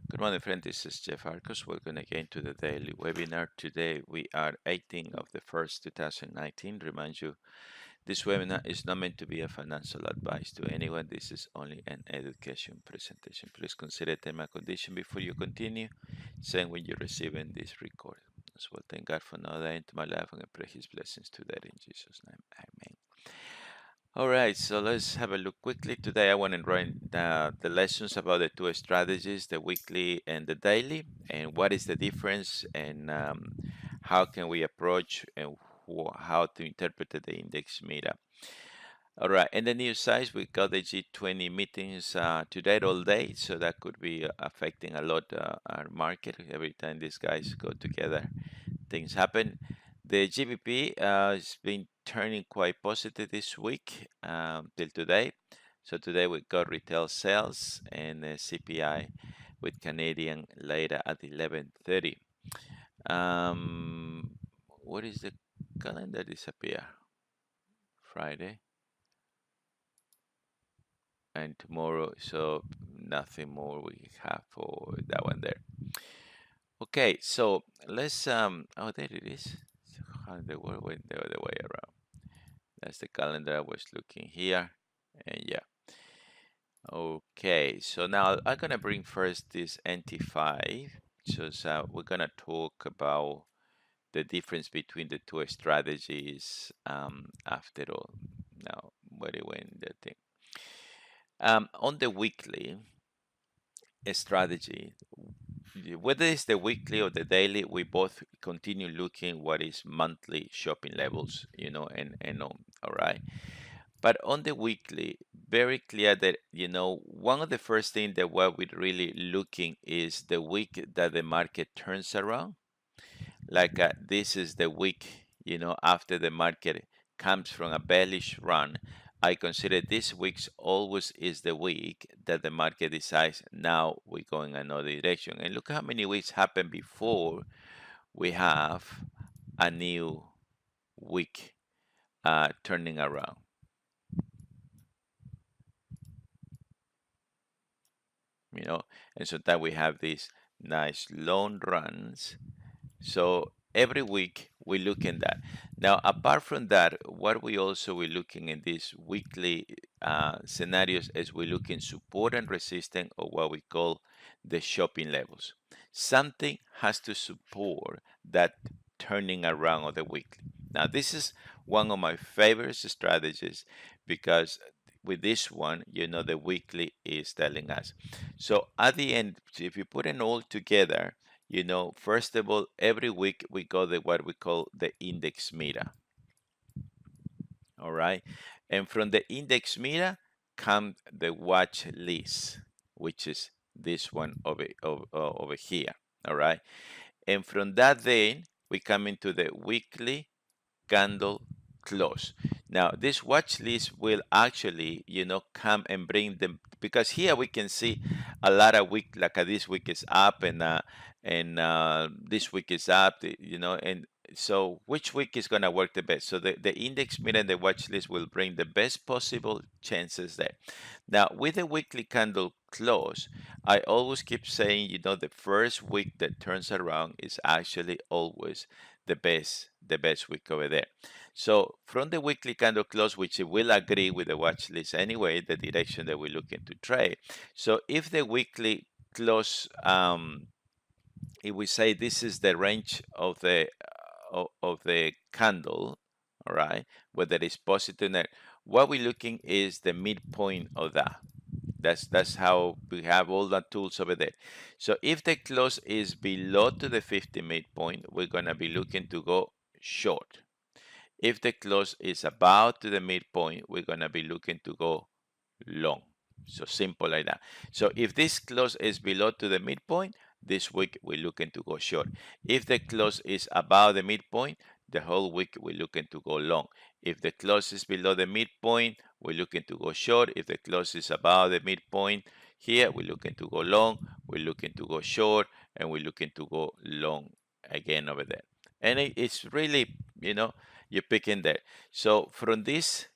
Good morning, friend. This is Jeff Arcos. Welcome again to the daily webinar. Today we are 18th of the 1st, 2019. Remind you, this webinar is not meant to be a financial advice to anyone. This is only an education presentation. Please consider term and condition before you continue. Same when you're receiving this recording. As well, thank God for another day into my life and I pray His blessings today in Jesus' name. Amen. All right, so let's have a look quickly. Today, I want to run the lessons about the two strategies, the weekly and the daily, and what is the difference, and how can we approach and how to interpret the index meta. All right, and the news size, we got the G20 meetings today all day, so that could be affecting a lot our market. Every time these guys go together, things happen. The GBP has been turning quite positive this week till today. So today we got retail sales and CPI with Canadian later at 11:30. Um, what is the calendar disappear? Friday and tomorrow. So nothing more we have for that one there. Okay, so let's oh, there it is. How the world went the other way around. That's the calendar I was looking here. And yeah. Okay, so now I'm gonna bring first this NT5. So we're gonna talk about the difference between the two strategies after all. Now, where it went the thing. On the weekly strategy, whether it's the weekly or the daily, we both continue looking what is monthly shopping levels, and all right. But on the weekly, very clear that, one of the first things that what we're really looking is the week that the market turns around. Like this is the week, after the market comes from a bearish run. I consider this week's always is the week that the market decides now we're going another direction. And look how many weeks happened before we have a new week turning around. And so that we have these nice long runs. So every week we look in that. Now, apart from that, what we also we looking in these weekly scenarios is we look in support and resistance, or what we call the shopping levels. Something has to support that turning around of the weekly. Now, this is one of my favorite strategies because with this one, the weekly is telling us. So at the end, if you put it all together, first of all, every week we got what we call the index meta. All right. And from the index meta come the watch list, which is this one over here. All right. And from that, then we come into the weekly candle close. Now, this watch list will actually, come and bring them, because here we can see a lot of week, like this week is up and this week is up, and so which week is going to work the best? So the index meta and the watch list will bring the best possible chances there. Now, with the weekly candle close, I always keep saying, the first week that turns around is actually always the best week over there. So from the weekly candle close, which will agree with the watch list anyway, the direction that we're looking to trade. So if the weekly close, if we say this is the range of the candle, all right, whether it's positive or negative, what we're looking is the midpoint of that. That's how we have all the tools over there. So if the close is below to the 50 midpoint, we're going to be looking to go short. If the close is about to the midpoint, we're going to be looking to go long. So simple like that. So if this close is below to the midpoint, this week we're looking to go short. If the close is above the midpoint, the whole week we're looking to go long. If the close is below the midpoint, we're looking to go short. If the close is above the midpoint here, we're looking to go long. We're looking to go short, and we're looking to go long again over there. And it's really, you're picking that. So from this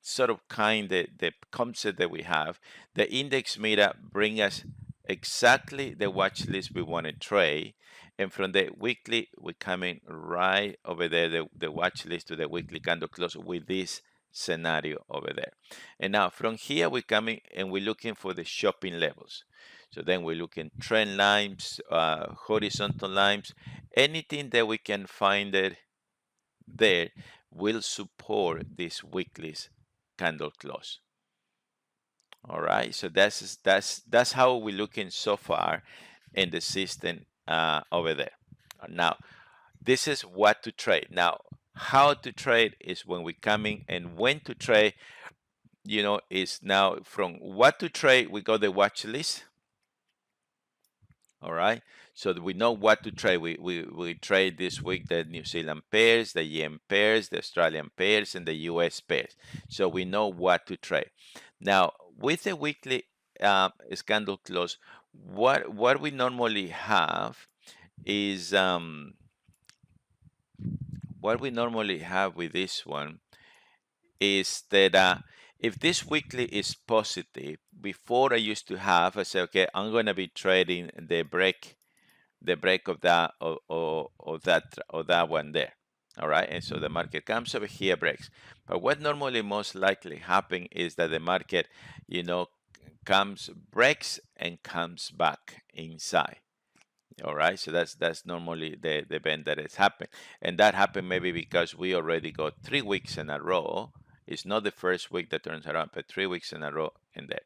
sort of the concept that we have, the index meta bring us exactly the watch list we want to trade. And from the weekly, we're coming right over there, the watch list to the weekly candle close with this scenario over there. And now from here, we're coming and we're looking for the shopping levels. So then we're looking trend lines, horizontal lines, anything that we can find it there will support this weekly's candle close. All right, so that's how we're looking so far in the system over there. Now, this is what to trade. Now, how to trade is when we're coming, and when to trade, is now from what to trade, we got the watch list. All right, so we know what to trade. We trade this week the New Zealand pairs, the yen pairs, the Australian pairs, and the US pairs. So we know what to trade. Now, with the weekly candle close, what we normally have is what we normally have with this one is that if this weekly is positive, before I used to have, I say, okay, I'm going to be trading the break of that or that one there. All right, and so the market comes over here, breaks. But what normally most likely happen is that the market, you know, comes breaks and comes back inside. All right, so that's normally the event that has happened, and that happened maybe because we already got 3 weeks in a row. It's not the first week that turns around, but 3 weeks in a row in there.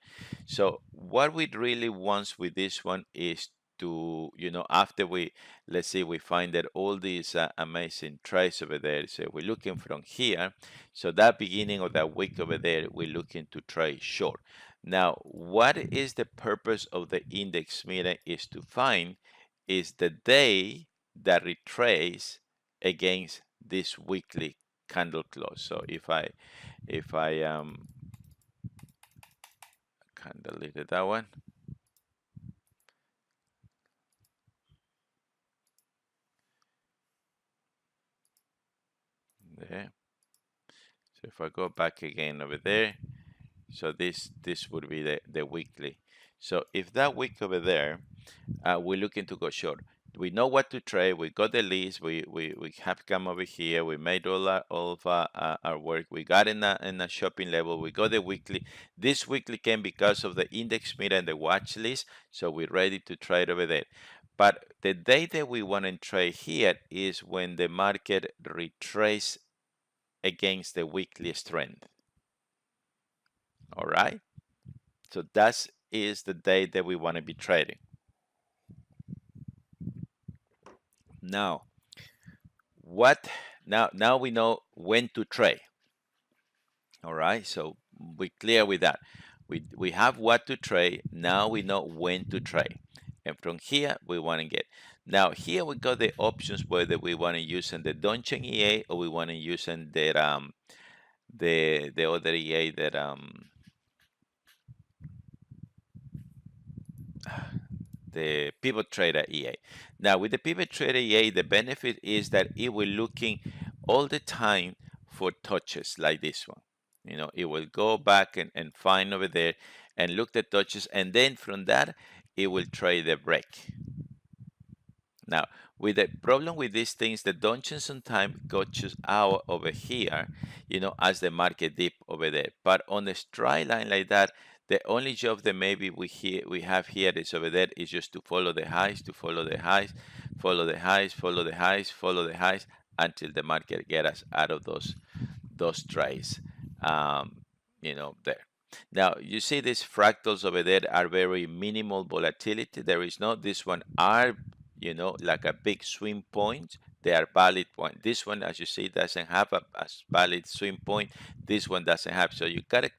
So what we really want with this one is to, after we, let's say we find that all these amazing trades over there. So we're looking from here. So that beginning of that week over there, we're looking to trade short. Now, what is the purpose of the index meter is to find is the day that retrace against this weekly candle close. So if I can delete that one there. So if I go back again over there, so this would be the weekly. So if that week over there, we're looking to go short. We know what to trade. We got the list. We have come over here. We made all of our work. We got in a shopping level. We got the weekly. This weekly came because of the index meter and the watch list. So we're ready to trade over there. But the day that we want to trade here is when the market retrace against the weekly strength. All right. So that is the day that we want to be trading. Now, what now we know when to trade. All right, so we clear with that. We have what to trade. Now we know when to trade, and from here we want to get. Now here we got the options whether we want to use in the Donchen EA or we want to use in the other EA that the pivot trader EA. Now with the pivot trader EA, the benefit is that it will looking all the time for touches like this one. It will go back and find over there and look at touches, and then from that it will trade the break. Now, with the problem with these things, the dungeon sometimes gotchas out over here, as the market dip over there. But on a straight line like that, the only job that maybe we have here is over there is just to follow the highs, to follow the highs, follow the highs, follow the highs, follow the highs until the market get us out of those trades. There. Now you see these fractals over there are very minimal volatility. There is no this one are like a big swing point. They are valid point. This one, as you see, doesn't have a valid swing point. This one doesn't have. So you gotta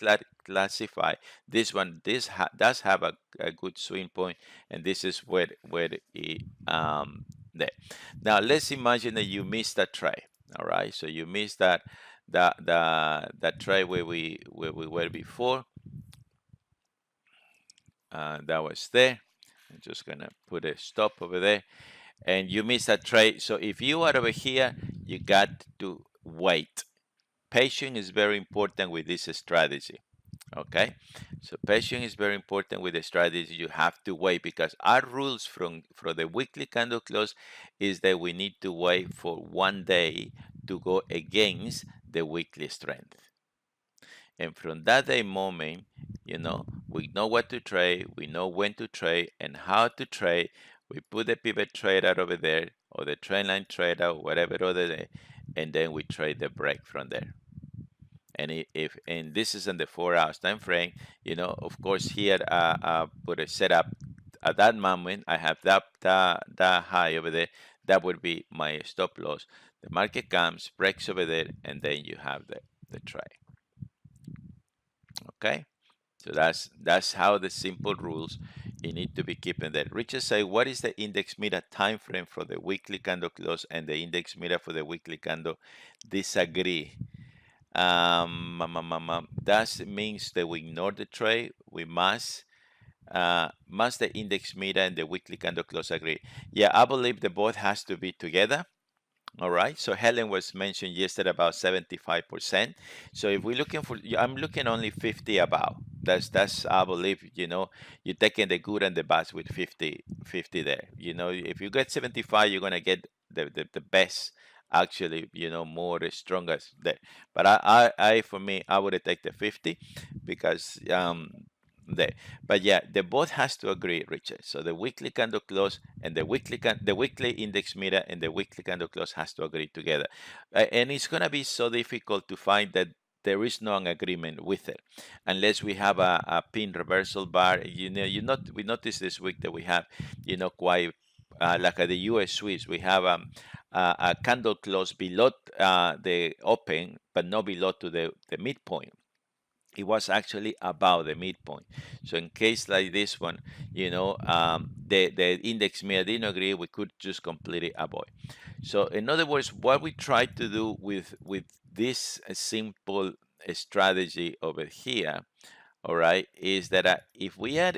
classify this one. This does have a good swing point, and this is where it there. Now let's imagine that you missed that trade. All right, so you missed that trade where we were before. That was there. I'm just gonna put a stop over there, and you miss that trade. So if you are over here, you got to wait. Patience is very important with this strategy. Okay, so patience is very important with the strategy. You have to wait because our rules from the weekly candle close is that we need to wait for 1 day to go against the weekly strength. And from that day moment, we know what to trade, we know when to trade and how to trade. We put the pivot trader over there or the trend line trader, whatever other day, and then we trade the break from there. And if and this is in the 4 hours time frame, of course here put a setup at that moment. I have that high over there. That would be my stop loss. The market comes, breaks over there, and then you have the trade. Okay, so that's how the simple rules you need to be keeping that. Richard say, what is the index meter time frame for the weekly candle close and the index meter for the weekly candle? Disagree. That means that we ignore the trade. We must the index meter and the weekly candle close agree. Yeah, I believe the both has to be together. All right. So Helen was mentioned yesterday about 75%. So if we're looking for, I'm looking only 50 about. That's I believe, you're taking the good and the bad with 50 there. If you get 75, you're gonna get the best actually, more strongest there. But I for me, I would take the 50 because there. But yeah, the both has to agree, Richard. So the weekly candle close and the weekly index meter and the weekly candle close has to agree together. And it's gonna be so difficult to find that there is no agreement with it unless we have a pin reversal bar. We noticed this week that we have, quite like at the US Swiss, we have a candle close below the open, but not below to the midpoint. It was actually about the midpoint. So in case like this one, the index meter didn't agree, we could just completely avoid. So in other words, what we try to do with this simple strategy over here, all right, is that if we are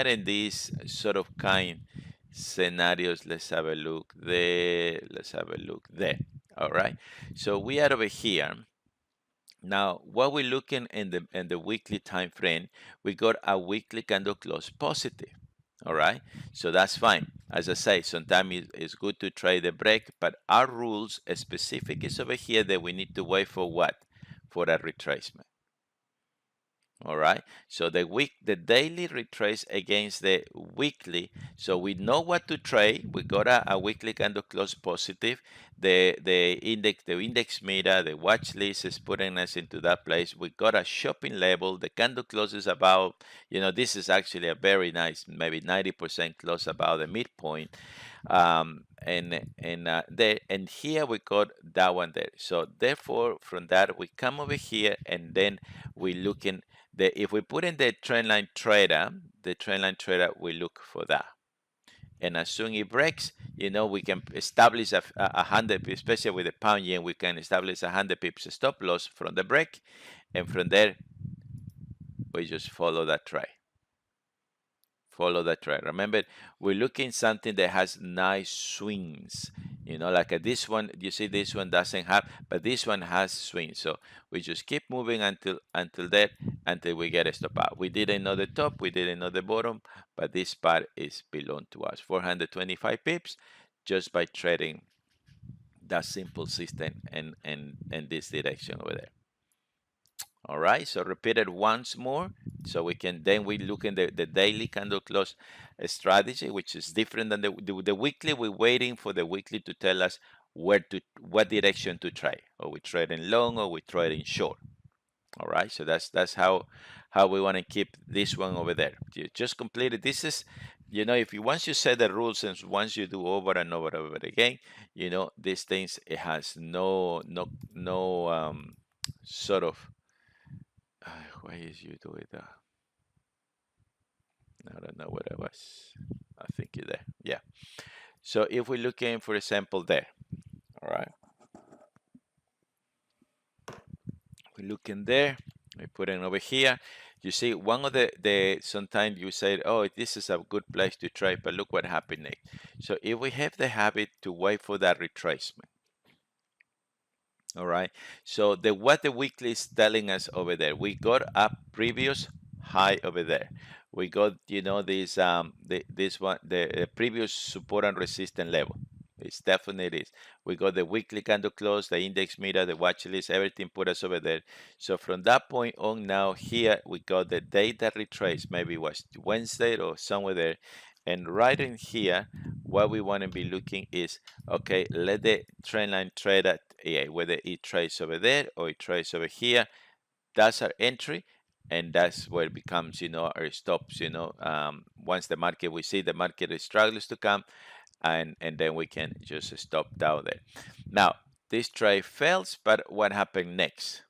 in these sort of kind scenarios, let's have a look there, let's have a look there. All right, so we are over here. Now, what we're looking in the weekly time frame, we got a weekly candle close positive. All right, so that's fine. As I say, sometimes it's good to trade the break, but our rules specific is over here that we need to wait for what? For a retracement. All right, so the daily retrace against the weekly, so we know what to trade. We got a weekly candle close positive. The index meter, the watch list is putting us into that place. We got a shopping level. The candle closes about, this is actually a very nice, maybe 90% close about the midpoint. And here we got that one there. So therefore, from that we come over here, and then we looking if we put in the trendline trader, we look for that. And as soon it breaks, we can establish a 100 pips, especially with the pound yen, we can establish 100 pips stop loss from the break. And from there, we just follow that trade. Follow that trend. Remember, we're looking something that has nice swings. Like this one, you see this one doesn't have, but this one has swings. So we just keep moving until we get a stop out. We didn't know the top, we didn't know the bottom, but this part is belong to us. 425 pips just by trading that simple system and this direction over there. All right, so repeat it once more. So we look in the daily candle close strategy, which is different than the weekly. We're waiting for the weekly to tell us what direction to trade. Or we trade in long or we trade in short. All right, so that's how we want to keep this one over there. You just complete it. This is, if you once you set the rules and once you do over and over and over again, these things, it has no sort of why is you doing that? I don't know what I was. I think you're there. Yeah. So if we're looking, for example, there, all right. We're looking there. We put it over here. You see, one of the sometimes you say, oh, this is a good place to trade, but look what happened next. So if we have the habit to wait for that retracement, All right. So what the weekly is telling us over there, we got a previous high over there. We got, this this one, the previous support and resistance level. It's definitely is. We got the weekly candle close, the index meter, the watch list, everything put us over there. So from that point on, now here we got the data retrace. Maybe it was Wednesday or somewhere there. And right in here, what we want to be looking is, okay, let the trend line trade at, yeah, whether it trades over there or it trades over here. That's our entry, and that's where it becomes, our stops. Once the market, we see the market struggles to come, and then we can just stop down there. Now this trade fails, but what happened next?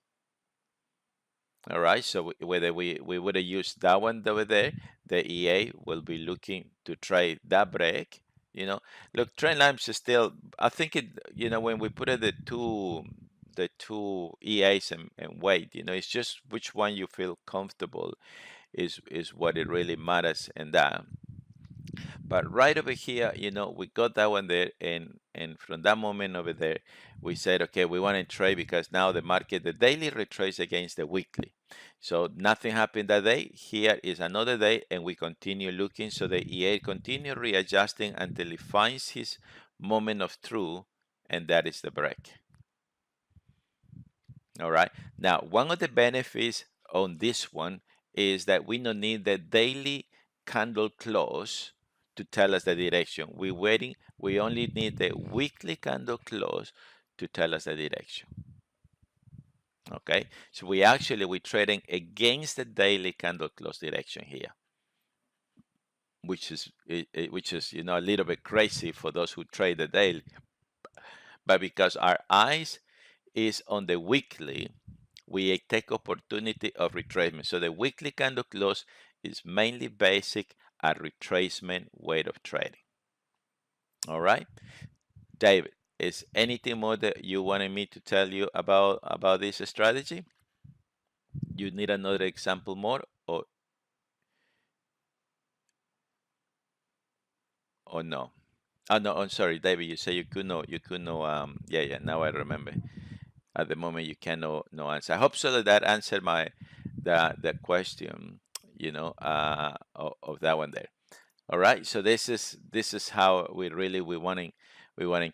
All right, so whether we would have used that one over there, the EA will be looking to trade that break. Look, trend lines is still, I think it, when we put it the two EAs and wait, it's just which one you feel comfortable is what it really matters in that. But right over here, we got that one there, and from that moment over there, we said, okay, we want to trade because now the market, the daily retrace against the weekly. So nothing happened that day. Here is another day, and we continue looking. So the EA continue readjusting until it finds his moment of truth, and that is the break. All right. Now, one of the benefits on this one is that we don't need the daily candle close to tell us the direction. We only need the weekly candle close to tell us the direction. Okay. So we're trading against the daily candle close direction here, which is a little bit crazy for those who trade the daily. But because our eyes is on the weekly, we take opportunity of retracement. So the weekly candle close is mainly basic at retracement way of trading. All right, David, is anything more that you wanted me to tell you about this strategy? You need another example more, or no? Oh no, I'm sorry, David. You say you could know. Yeah. Now I remember. At the moment, you cannot no answer. I hope so that answered the question. Of that one there. All right. So this is how we want to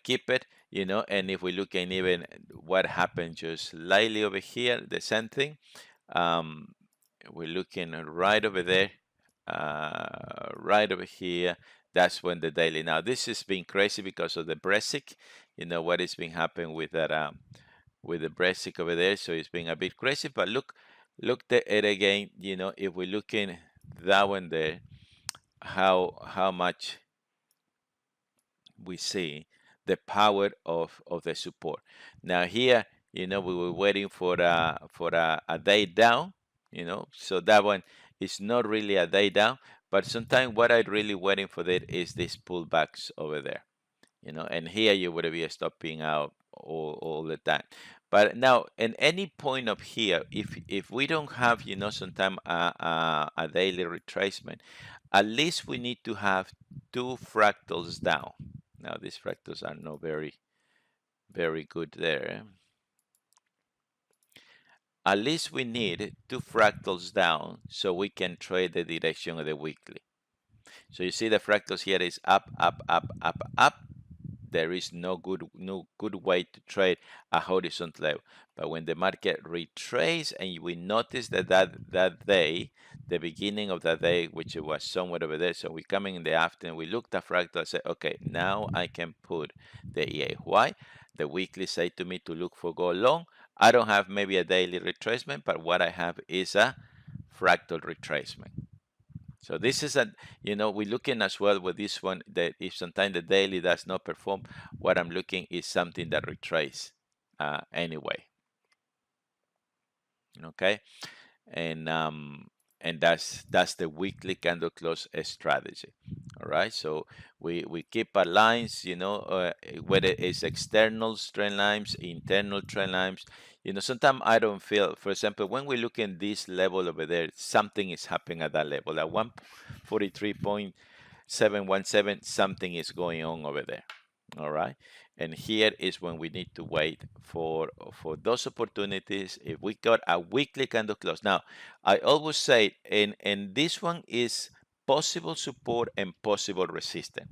keep it. And if we look at even what happened just slightly over here, the same thing. Um, we're looking right over there, right over here. That's when the daily. Now this has been crazy because of the Brexit. What has been happening with that with the Brexit over there. So it's been a bit crazy. But look at it again. If we're looking that one there, how much we see the power of the support. Now here, we were waiting for a day down, so that one is not really a day down, but sometimes what I really waiting for that is these pullbacks over there, and here you would be stopping out all the time. But now in any point of here, if we don't have, sometime a daily retracement, at least we need to have two fractals down. Now these fractals are not very, very good there. At least we need two fractals down so we can trade the direction of the weekly. So you see the fractals here is up, up, up, up, up. There is no good way to trade a horizontal level. But when the market retraces and we notice that day, the beginning of that day, which it was somewhere over there, so we coming in the afternoon, we looked at fractal and said, okay, now I can put the EA. Why? The weekly say to me to look for go long. I don't have maybe a daily retracement, but what I have is a fractal retracement. So this is we're looking as well with this one that if sometimes the daily does not perform, what I'm looking is something that retrace anyway. Okay, and that's the weekly candle close strategy. All right, so we keep our lines, whether it's external trend lines, internal trend lines. Sometimes I don't feel, for example, when we look in this level over there, something is happening at that level. At 143.717, something is going on over there. All right, and here is when we need to wait for those opportunities. If we got a weekly candle close, now I always say, and this one is possible support and possible resistance.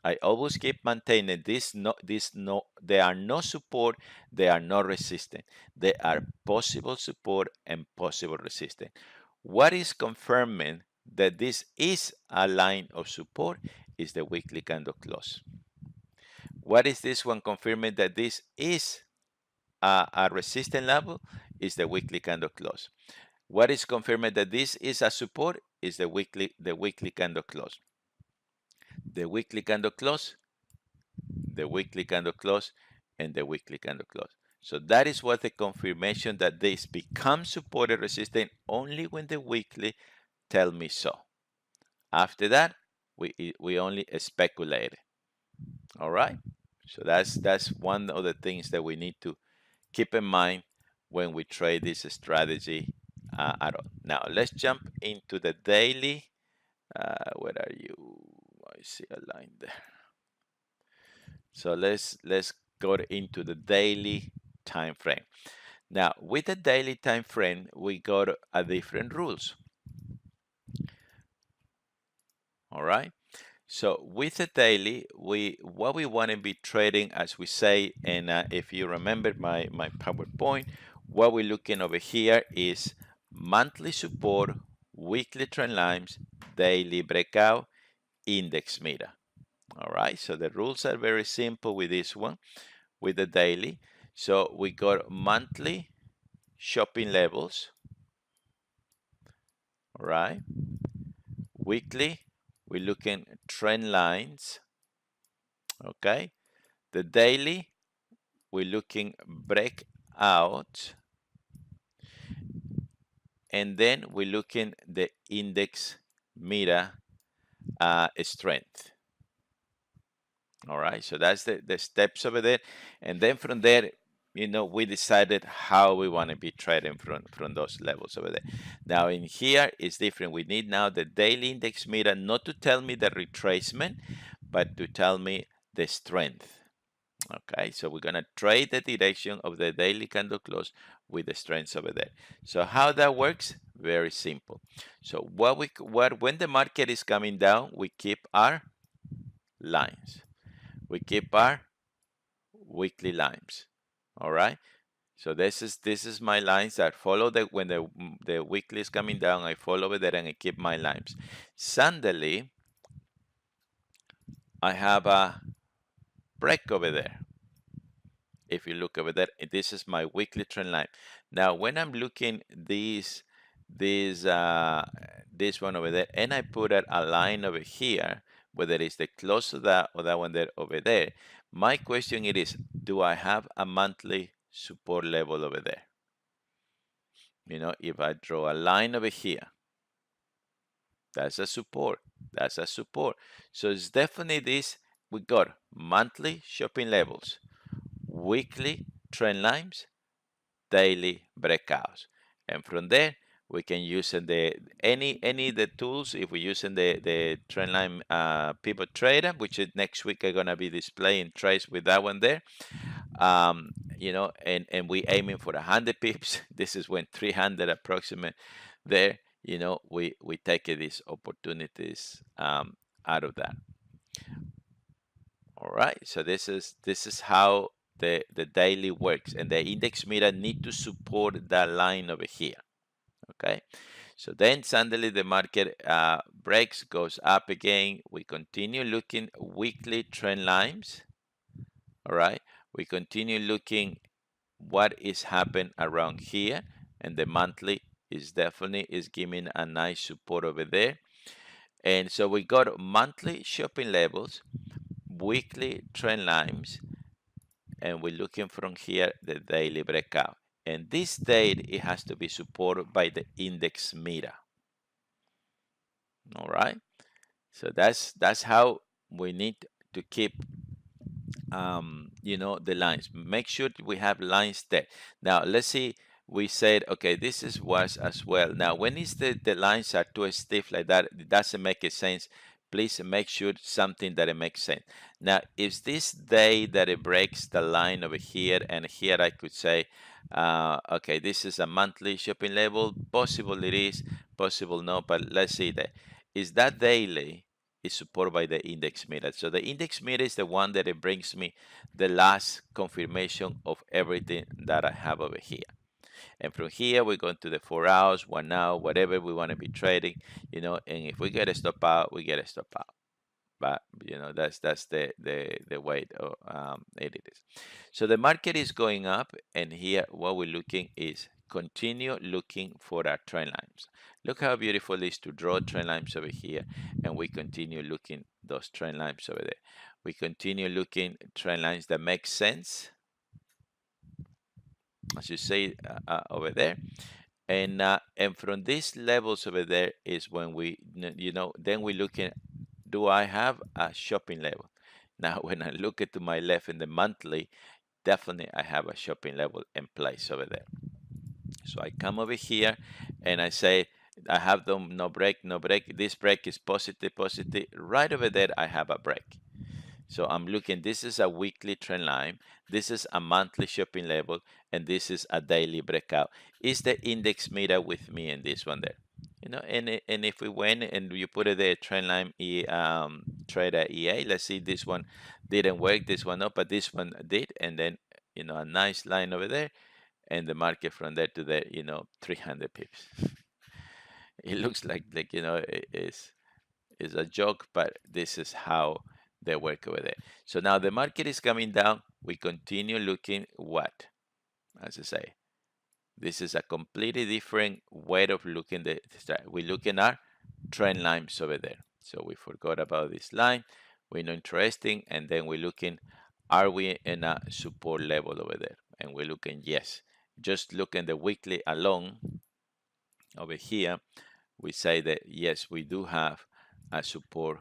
I always keep maintaining this, they are no support, they are no resistance. They are possible support and possible resistance. What is confirming that this is a line of support is the weekly candle close. What is this one confirming that this is a resistance level is the weekly candle close. What is confirming that this is a support is the weekly candle close. The weekly candle close, the weekly candle close, and the weekly candle close. So that is what the confirmation that this becomes support and resistance only when the weekly tell me so. After that, we only speculate. All right. So that's one of the things that we need to keep in mind when we trade this strategy at all. Now let's jump into the daily. Where are you? I see a line there. So let's go into the daily time frame. Now with the daily time frame, we got a different rules. All right. So with the daily, what we want to be trading, as we say, and if you remember my PowerPoint, what we're looking over here is monthly support, weekly trend lines, daily breakout, index meter. All right, so the rules are very simple with this one, with the daily. So we got monthly shopping levels, all right. Weekly, we're looking trend lines, okay. The daily, we're looking breakout, and then we're looking the index meter strength. All right, so that's the steps over there, and then from there, we decided how we want to be trading from those levels over there. Now in here is different. We need now the daily index meter, not to tell me the retracement, but to tell me the strength. Okay, so we're gonna trade the direction of the daily candle close with the strengths over there. So how that works? Very simple. So when the market is coming down, we keep our lines. We keep our weekly lines. All right. So this is my lines that follow when the weekly is coming down. I follow over there and I keep my lines. Suddenly, I have a break over there. If you look over there, this is my weekly trend line. Now, when I'm looking this one over there, and I put a line over here, whether it's the close of that or that one there over there, my question it is, do I have a monthly support level over there? If I draw a line over here, that's a support. That's a support. So it's definitely this. We got monthly shopping levels, weekly trend lines, daily breakouts, and from there we can use any the tools. If we're using the trendline pivot trader, which is next week I'm gonna be displaying trades with that one there, and we aiming for 100 pips. This is when 300 approximate there. We take these opportunities out of that. All right, so this is how the daily works, and the index meter need to support that line over here. Okay, so then suddenly the market breaks, goes up again. We continue looking weekly trend lines. All right, we continue looking what is happening around here, and the monthly is definitely giving a nice support over there. And so we got monthly shopping levels, weekly trend lines, and we're looking from here the daily breakout. And this date, it has to be supported by the index meter. All right, so that's how we need to keep the lines. Make sure we have lines there. Now let's see, we said okay, this is was as well. Now when is the lines are too stiff like that, it doesn't make a sense please make sure something that it makes sense. Now, is this day that it breaks the line over here, and here I could say, okay, this is a monthly shopping level. Possible it is, possible no, but let's see that. Is that daily is supported by the index meter. So the index meter is the one that it brings me the last confirmation of everything that I have over here. And from here, we're going to the 4 hours, 1 hour, whatever we want to be trading, and if we get a stop out, we get a stop out. But that's the way it is. So the market is going up, and here what we're looking is continue looking for our trend lines. Look how beautiful it is to draw trend lines over here, and we continue looking those trend lines over there. We continue looking trend lines that make sense, as you say over there. And from these levels over there is when we, then we looking, do I have a shopping level? Now, when I look at to my left in the monthly, definitely I have a shopping level in place over there. So I come over here and I say, I have them no break, no break. This break is positive, positive. Right over there, I have a break. So I'm looking, this is a weekly trend line, this is a monthly shopping level, and this is a daily breakout. Is the index meter with me in this one there? And if we went and you put it there, trend line trader EA, let's see, this one didn't work, this one up, but this one did, and then a nice line over there, and the market from there to there, 300 pips. It looks like is a joke, but this is how they work over there. So now the market is coming down. We continue looking what? As I say, this is a completely different way of looking. We're looking at trend lines over there. So we forgot about this line. We're not interesting, and then we're looking, are we in a support level over there? And we're looking, yes. Just looking the weekly alone over here, we say that yes, we do have a support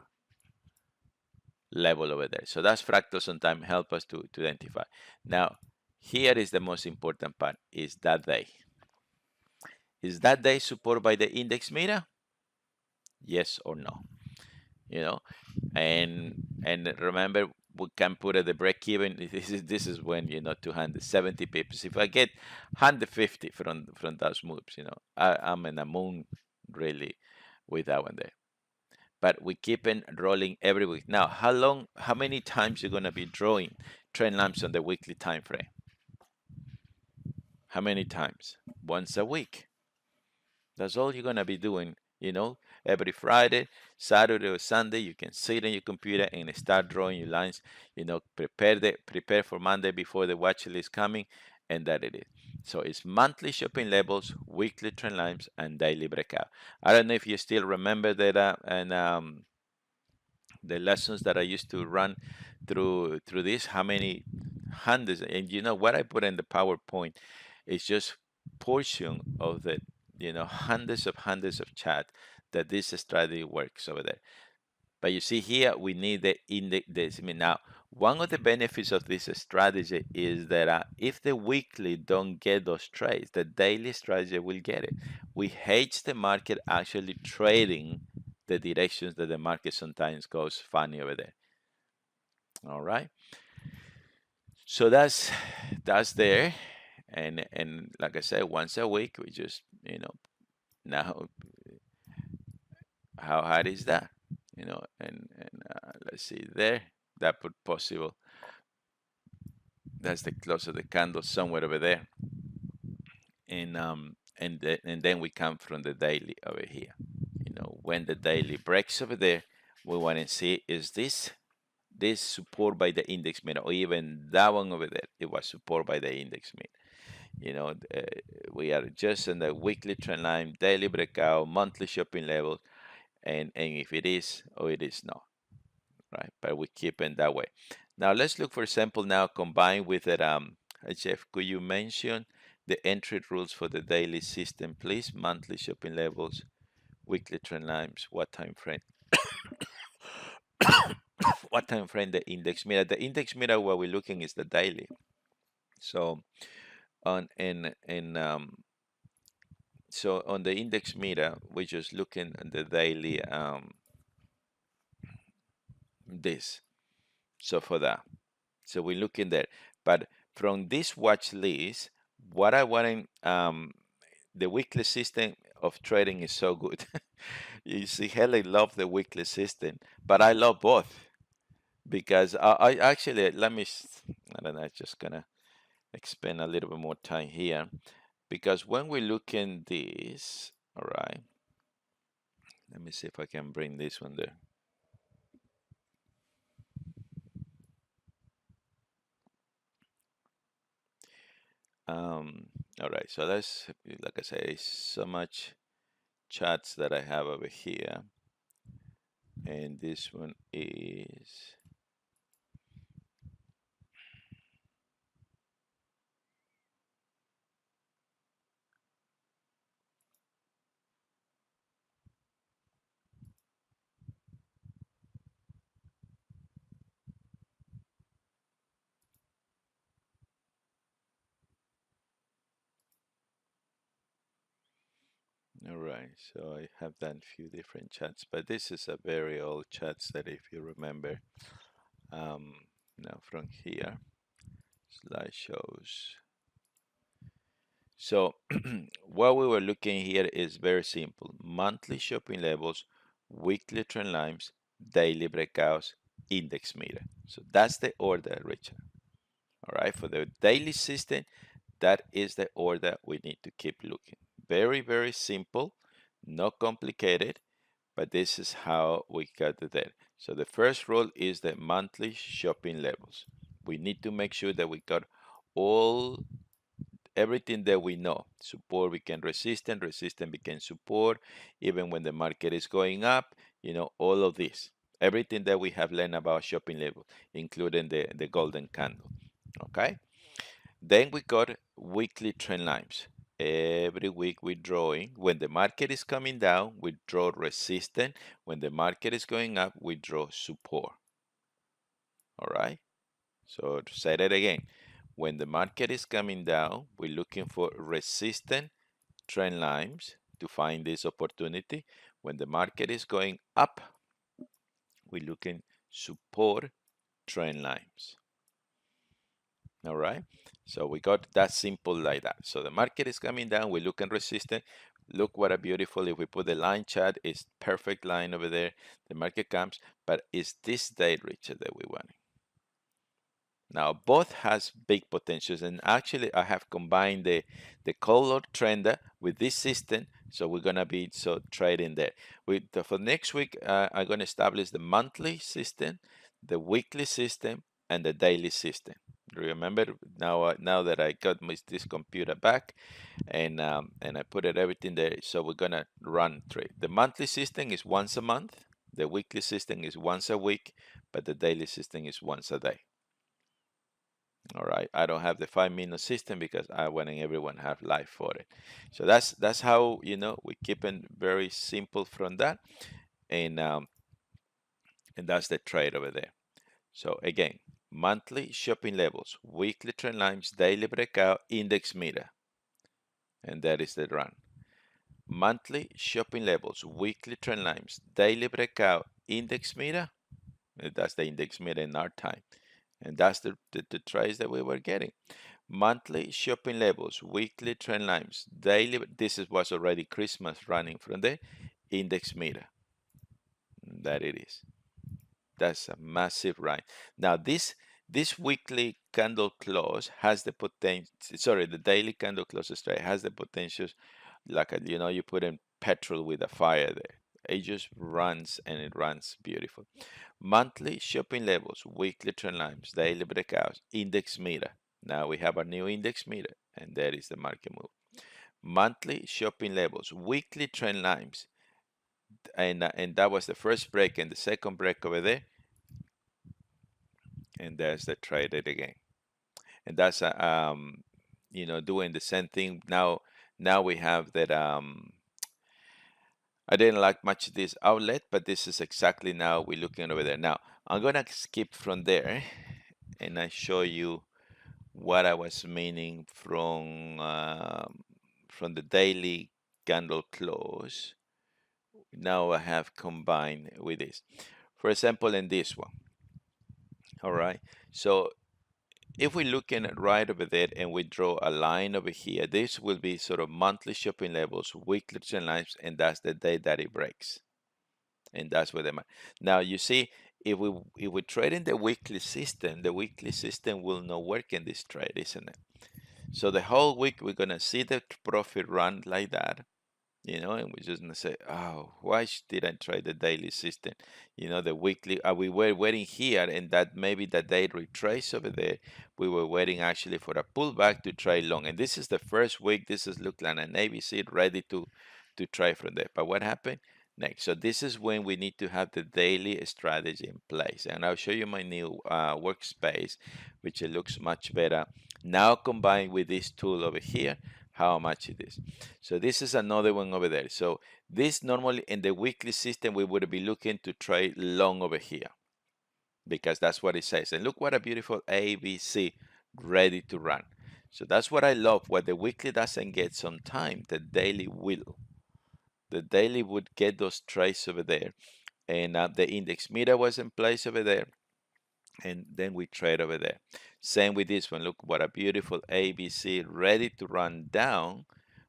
level over there. So that's fractals sometimes help us to identify. Now, here is the most important part, is that day. Is that day supported by the index meter? Yes or no? And remember, we can put at the break even. This is when 270 pips. If I get 150 from those moves, I'm in a moon really with that one there. But we keep on rolling every week. Now, how many times you're gonna be drawing trend lines on the weekly time frame? How many times? Once a week. That's all you're gonna be doing. Every Friday, Saturday, or Sunday, you can sit on your computer and start drawing your lines. Prepare for Monday before the watch list coming, and that it is. So it's monthly shopping levels, weekly trend lines, and daily breakout. I don't know if you still remember that, and the lessons that I used to run through this, how many hundreds, and what I put in the PowerPoint is just portion of the hundreds of chat that this strategy works over there. But you see here, we need the index. Now, one of the benefits of this strategy is that if the weekly don't get those trades, the daily strategy will get it. We hedge the market actually trading the directions that the market sometimes goes funny over there. All right. So that's there, and like I said, once a week we just now how hard is that? And let's see there, that put possible. That's the close of the candle somewhere over there, and then we come from the daily over here. When the daily breaks over there, we want to see, is this support by the index meter, or even that one over there, it was support by the index meter. We are just in the weekly trend line, daily breakout, monthly shopping levels, and if it is or it is not, right? But we keep it that way. Now let's look, for example, now combined with it. Jeff, could you mention the entry rules for the daily system, please? Monthly shopping levels, weekly trend lines, what time frame? What time frame the index meter? The index meter, what we're looking is the daily. So on so on the index meter, we're just looking at the daily this. So for that, so we're looking there. But from this watch list, what I want, the weekly system of trading is so good. You see, Helen love the weekly system, but I love both because I actually, I don't know, I'm just gonna spend a little bit more time here because when we look in this, all right, let me see if I can bring this one there. Um, all right, so that's, like I say, so much chats that I have over here, and this one is, all right, so I have done a few different chats, but this is a very old chats that if you remember, um, now from here, slideshows. So what we were looking here is very simple. Monthly shopping levels, weekly trend lines, daily breakouts, index meter. So that's the order, Richard. All right, for the daily system, that is the order we need to keep looking. Very, very simple, not complicated, but this is how we got it there. So the first rule is the monthly shopping levels. We need to make sure that we got all everything that we know. Support became resistant, resistant became support, even when the market is going up, all of this. Everything that we have learned about shopping level, including the golden candle. Okay? Then we got weekly trend lines. Every week we're drawing. When the market is coming down, we draw resistance. When the market is going up, we draw support. All right? So to say that again, when the market is coming down, we're looking for resistant trend lines to find this opportunity. When the market is going up, we're looking support trend lines. All right. So we got that simple like that. So the market is coming down. We're looking resistant. Look what a beautiful, if we put the line chart, it's perfect line over there. The market comes, but it's this day, Richard, that we want. Now both has big potentials, and actually I have combined the color trend with this system, so we're gonna be trading there. For next week, I'm gonna establish the monthly system, the weekly system, and the daily system. Remember now that I got this computer back, and I put everything there, so we're gonna run trade. The monthly system is once a month, the weekly system is once a week, but the daily system is once a day. All right, I don't have the 5 minute system because I want everyone have life for it. So that's how we keep it very simple from that, and that's the trade over there. So again, monthly shopping levels, weekly trend lines, daily breakout, index meter, and that is the run. Monthly shopping levels, weekly trend lines, daily breakout, index meter. That's the index meter in our time, and that's the trades that we were getting. Monthly shopping levels, weekly trend lines, daily. Was already Christmas running from the index meter. That it is. That's a massive run. Now this weekly candle close has the potential. Sorry, the daily candle close strike has the potential, like you put in petrol with a fire there. It just runs and it runs beautiful. Monthly shopping levels, weekly trend lines, daily breakouts, index meter. Now we have a new index meter, and there is the market move. Monthly shopping levels, weekly trend lines, and that was the first break and the second break over there, and there's the traded again, and that's doing the same thing now. Now we have that. I didn't like much this outlet, but this is exactly now we're looking over there. Now I'm gonna skip from there, and I show you what I was meaning from the daily candle close. Now I have combined with this. For example, in this one. All right. So if we're looking at right over there and we draw a line over here, this will be sort of monthly shopping levels, weekly trend lines, and that's the day that it breaks. And that's where they are. Now you see, if we trade in the weekly system will not work in this trade, isn't it? So the whole week we're gonna see the profit run like that, and we're just gonna say, oh, why did I try the daily system? The weekly, we were waiting here, and that maybe the day retrace over there. We were waiting actually for a pullback to try long, and this is the first week. This is look like an ABC ready to try from there. But what happened next? So this is when we need to have the daily strategy in place, and I'll show you my new workspace, which it looks much better now combined with this tool over here. How much it is. So this is another one over there. So this normally in the weekly system, we would be looking to trade long over here because that's what it says. And look what a beautiful ABC ready to run. So that's what I love. What the weekly doesn't get some time, the daily will. The daily would get those trades over there. And the index meter was in place over there. And then we trade over there. Same with this one. Look what a beautiful ABC ready to run down.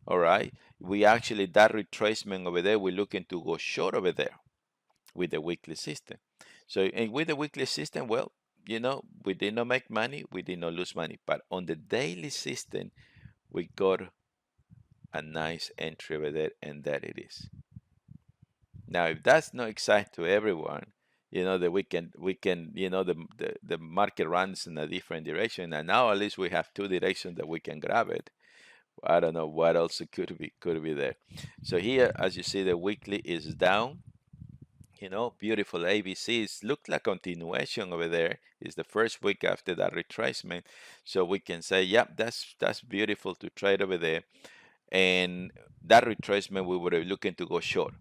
All right. We actually, that retracement over there, we're looking to go short over there with the weekly system. So, and with the weekly system, well, we did not make money, we did not lose money. But on the daily system, we got a nice entry over there, and there it is. Now, if that's not exciting to everyone, that we can, the market runs in a different direction, and now at least we have two directions that we can grab it. I don't know what else it could be there. So here, as you see, the weekly is down. Beautiful ABCs look like continuation over there. It's the first week after that retracement, so we can say, yep, that's beautiful to trade over there. And that retracement, we were looking to go short.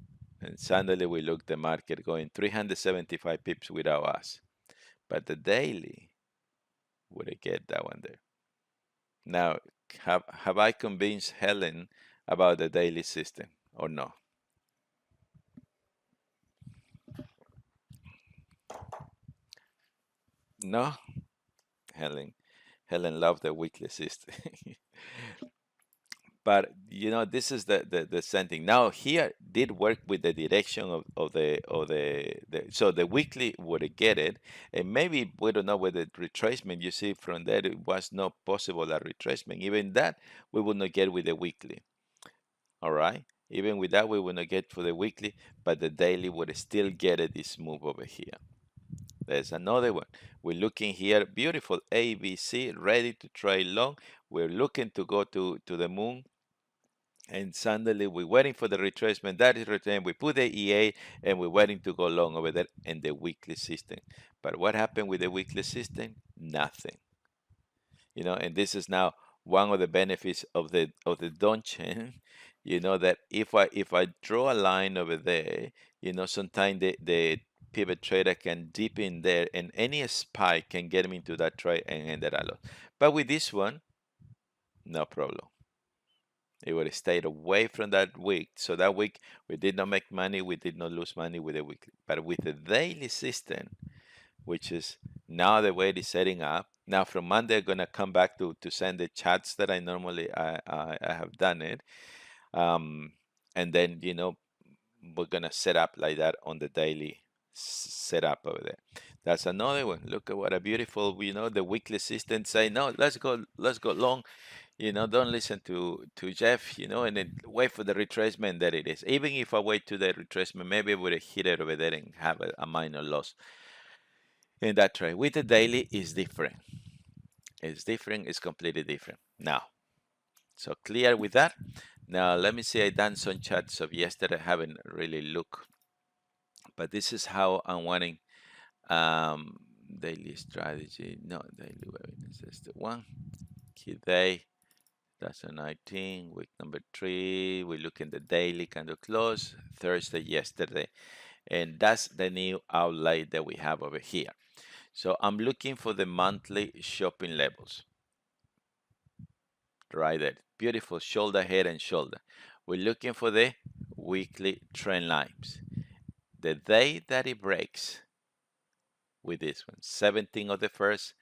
And suddenly we look the market going 375 pips without us. But the daily would get that one there. Now, have I convinced Helen about the daily system or no? No, Helen. Helen loved the weekly system. But this is the same thing. Now here did work with the direction of the so the weekly would get it, and maybe we don't know whether retracement, you see from there it was not possible a retracement. Even that we would not get with the weekly. All right, even with that we would not get for the weekly, but the daily would still get it, this move over here. There's another one. We're looking here, beautiful ABC ready to trade long. We're looking to go to the moon, and suddenly we're waiting for the retracement. That is retracement. We put the EA and we're waiting to go long over there in the weekly system. But what happened with the weekly system? Nothing. And this is now one of the benefits of the Don chain. That if I draw a line over there, sometimes the pivot trader can dip in there, and any spike can get me into that trade and end it a lot. But with this one, no problem. It would have stayed away from that week. So that week we did not make money, we did not lose money with the weekly. But with the daily system, which is now the way it is setting up. Now from Monday, I'm gonna come back to send the chats that I normally I have done it. And then we're gonna set up like that on the daily setup over there. That's another one. Look at what a beautiful, the weekly system say, no, let's go long. Don't listen to Jeff, and then wait for the retracement that it is. Even if I wait to the retracement, maybe I would have hit it over there and have a minor loss in that trade. With the daily is different. It's different, it's completely different. Now, so clear with that. Now let me see, I done some chats of yesterday, I haven't really looked, but this is how I'm wanting daily strategy. No, daily webinars, that's the one. Key day. 2019, week number 3. We look in the daily candle close, Thursday yesterday. And that's the new outline that we have over here. So I'm looking for the monthly shopping levels. Right there. Beautiful shoulder, head, and shoulder. We're looking for the weekly trend lines. The day that it breaks, with this one. 17 of the first,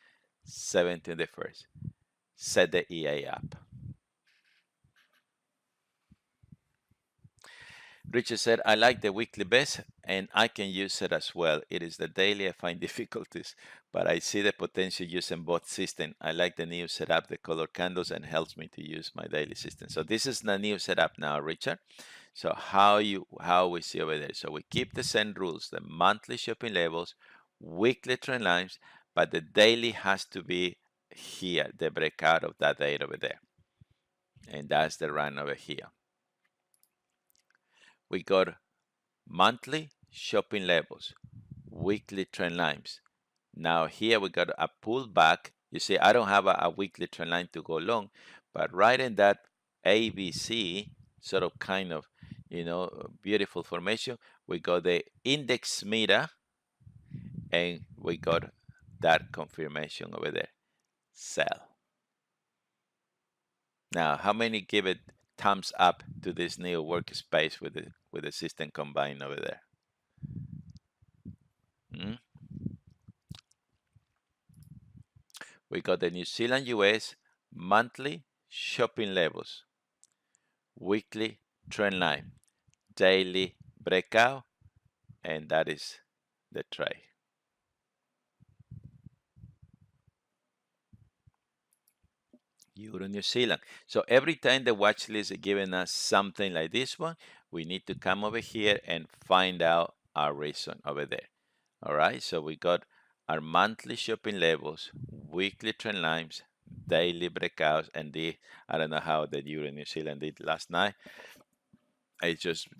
17 of the first. Set the EA up. Richard said, I like the weekly best and I can use it as well. It is the daily I find difficulties, but I see the potential using both systems. I like the new setup, the color candles, and helps me to use my daily system. So this is the new setup now, Richard. So how we see over there. So we keep the same rules, the monthly shopping levels, weekly trend lines, but the daily has to be here, the breakout of that date over there. And that's the run over here. We got monthly shopping levels, weekly trend lines. Now here we got a pullback. You see, I don't have a weekly trend line to go long, but right in that ABC sort of kind of, beautiful formation, we got the index meter and we got that confirmation over there, sell. Now, how many give it thumbs up to this new workspace with the system combined over there? Hmm? We got the New Zealand US monthly shopping levels, weekly trend line, daily breakout, and that is the trade. Euro New Zealand. So every time the watch list is giving us something like this one, we need to come over here and find out our reason over there. All right, so we got our monthly shopping levels, weekly trend lines, daily breakouts, and I don't know how the Euro New Zealand did last night.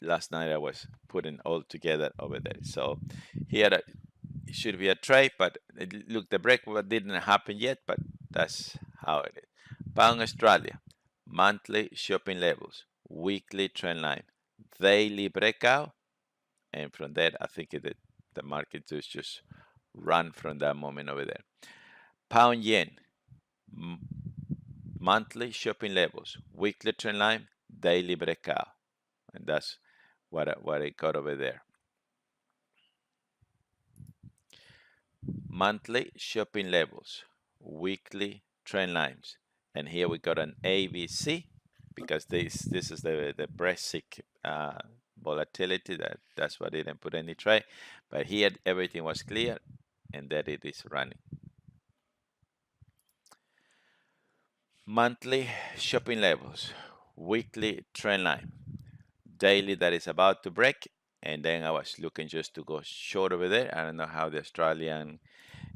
Last night I was putting all together over there. So here it should be a trade, but look, the break didn't happen yet, but that's how it is. Pound Australia, monthly shopping levels, weekly trend line, daily breakout, and from there I think the market just run from that moment over there. Pound yen, monthly shopping levels, weekly trend line, daily breakout, and that's what I got over there. Monthly shopping levels, weekly trend lines, and here we got an ABC because this is the Brexit volatility. That's why I didn't put any trade, but here everything was clear, and that it is running. Monthly shopping levels, weekly trend line, daily that is about to break, and then I was looking just to go short over there. I don't know how the Australian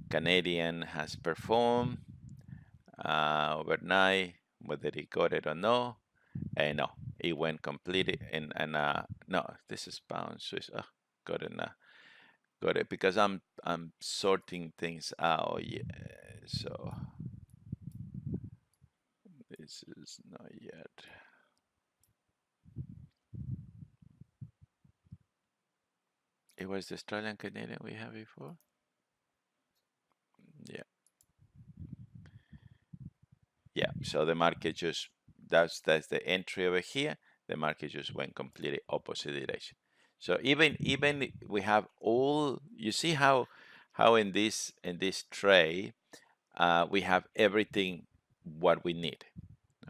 Canadian has performed overnight, whether he got it or no. And no, it went completely no, this is pound Swiss. Oh, got it now. Got it because I'm sorting things out. Yeah, so this is not yet. It was the Australian Canadian we had before. Yeah. Yeah, so the market just that's the entry over here. The market just went completely opposite direction. So even we have all, you see how in this tray we have everything what we need.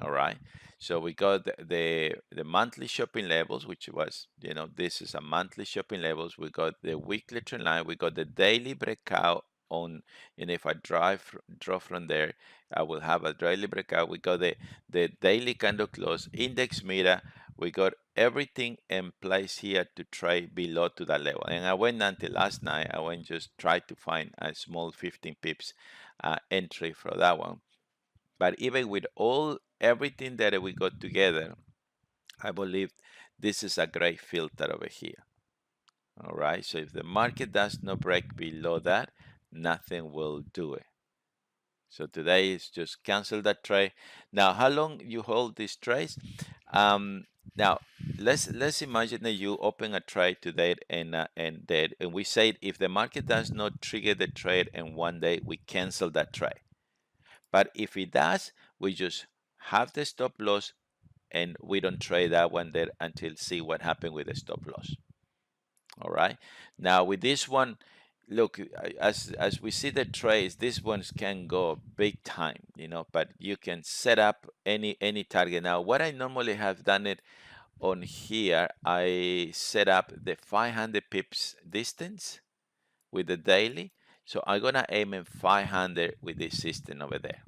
All right, so we got the monthly shopping levels, which was, this is a monthly shopping levels. We got the weekly trend line. We got the daily breakout on, and if I draw from there, I will have a daily breakout. We got the daily candle close, index meter. We got everything in place here to trade below to that level. And I went until last night. I went just try to find a small 15 pips entry for that one. But even with everything that we got together, I believe this is a great filter over here. All right, so if the market does not break below that, nothing will do it. So today is just cancel that trade. Now, how long you hold these trades? Now let's imagine that you open a trade today and we say if the market does not trigger the trade in one day, we cancel that trade. But if it does, we just have the stop loss and we don't trade that one there until see what happened with the stop loss. All right. Now with this one, look, as we see the trades, these ones can go big time, but you can set up any target. Now, what I normally have done it on here, I set up the 500 pips distance with the daily. So I'm gonna aim in 500 with this system over there.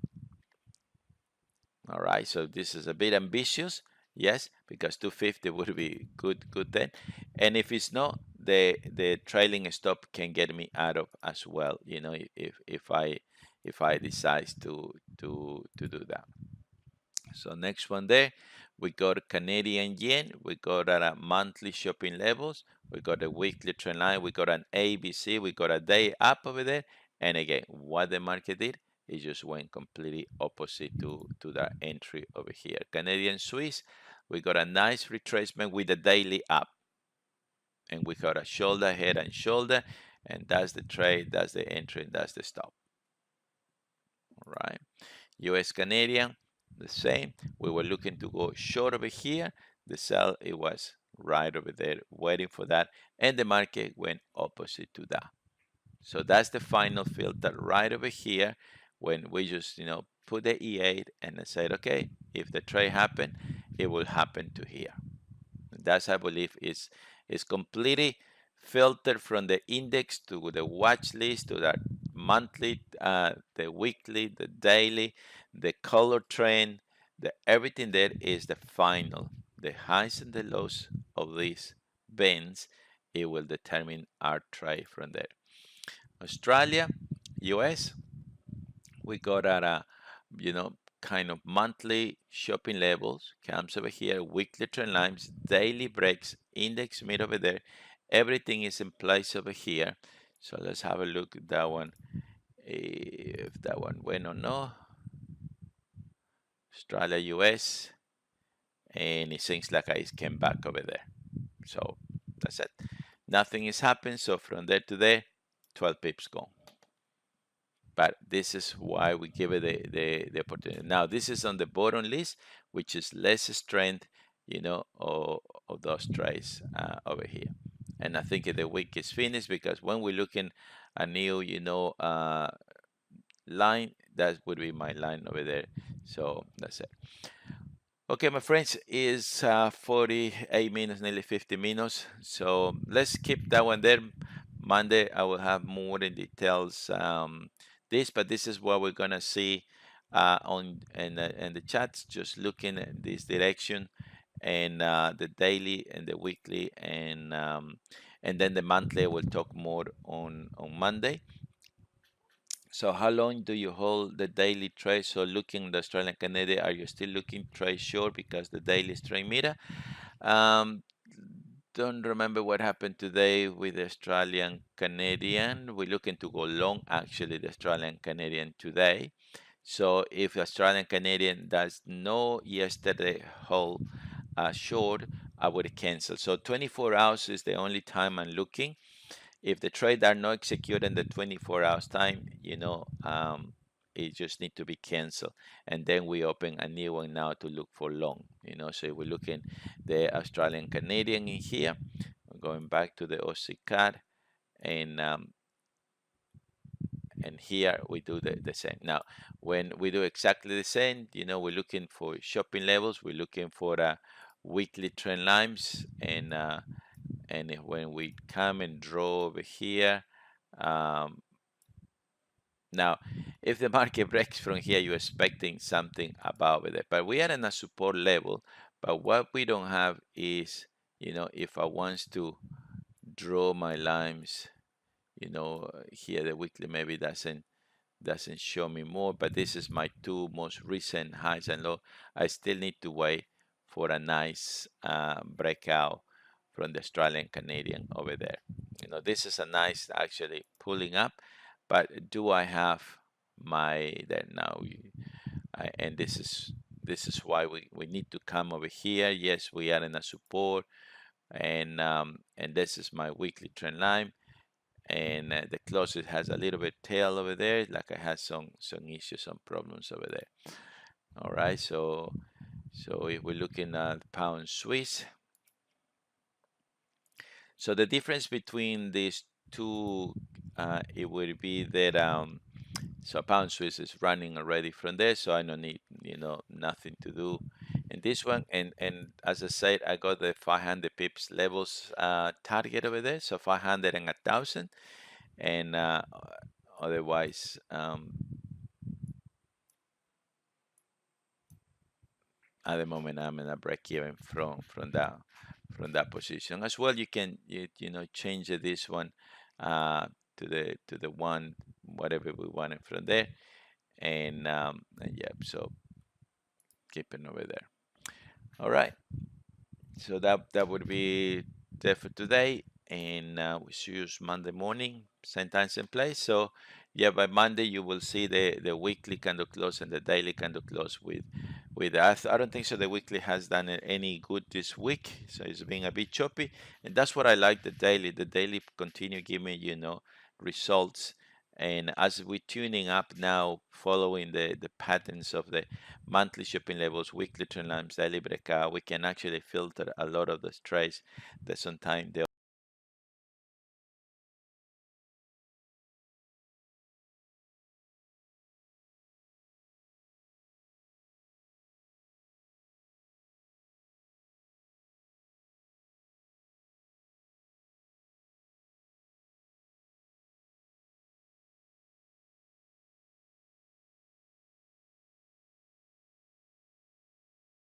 All right, so this is a bit ambitious, yes, because 250 would be good then. And if it's not, the trailing stop can get me out of as well, if I decide to do that. So next one there, we got Canadian yen. We got a monthly shopping levels. We got a weekly trend line. We got an ABC. We got a day up over there. And again, what the market did, it just went completely opposite to that entry over here. Canadian Swiss, we got a nice retracement with a daily up. And we got a shoulder, head and shoulder. And that's the trade, that's the entry, and that's the stop. All right. US Canadian, the same. We were looking to go short over here. The sell, it was right over there waiting for that. And the market went opposite to that. So that's the final filter right over here when we just, put the E8 and said, okay, if the trade happen, it will happen to here. That's, I believe, is completely filtered from the index to the watch list to that monthly, the weekly, the daily, the color trend, the everything there is the final. The highs and the lows of these bands, it will determine our trade from there. Australia, US, we got at a, kind of monthly shopping levels, comes over here, weekly trend lines, daily breaks, index mid over there. Everything is in place over here. So let's have a look at that one, if that one went or no. Australia, US, and it seems like I came back over there. So that's it. Nothing is happening. So from there to there, 12 pips gone. But this is why we give it the opportunity. Now, this is on the bottom list, which is less strength, of those trades over here. And I think the week is finished because when we're looking a new, line, that would be my line over there. So that's it. Okay, my friends, is 48 minutes, nearly 50 minutes. So let's keep that one there. Monday, I will have more in details but this is what we're gonna see on in the chats. Just looking at this direction and the daily and the weekly and then the monthly. We'll talk more on Monday. So how long do you hold the daily trade? So looking the Australian Canadian, are you still looking trade short because the daily is trade meter? Um, don't remember what happened today with the Australian Canadian. We're looking to go long actually the Australian Canadian today. So if Australian Canadian does no yesterday hold short, I would cancel. So 24 hours is the only time I'm looking. If the trade are not executed in the 24 hours time, it just need to be canceled. And then we open a new one now to look for long, so we're looking the Australian Canadian in here. We're going back to the Aussie CAD and here we do the same. Now, when we do exactly the same, we're looking for shopping levels, we're looking for weekly trend lines, and when we come and draw over here, now if the market breaks from here, you're expecting something above it, but we are in a support level. But what we don't have is, if I want to draw my lines, here the weekly maybe doesn't show me more, but this is my two most recent highs and low. I still need to wait for a nice breakout from the Australian Canadian over there. This is a nice actually pulling up, but do I have my that now? And this is why we need to come over here. Yes, we are in a support, and this is my weekly trend line, and the closet has a little bit tail over there, like I had some issues, some problems over there. All right, so if we're looking at pound Swiss, so the difference between these two, it would be that so pound Swiss is running already from there, so I don't need, nothing to do in this one. And as I said, I got the 500 pips levels target over there, so 500 and 1,000, and otherwise, at the moment I'm in a break even from that position as well. You can change this one to the one whatever we wanted from there, and yeah, so keeping over there. All right, so that would be there for today, and we see you Monday morning, same time, same place. So yeah, by Monday you will see the weekly candle close and the daily candle close with us. I don't think so. The weekly has done any good this week, so it's been a bit choppy, and that's what I like the daily. The daily continue giving results, and as we're tuning up now, following the patterns of the monthly shipping levels, weekly trend lines, daily breakout, we can actually filter a lot of the trades that sometimes they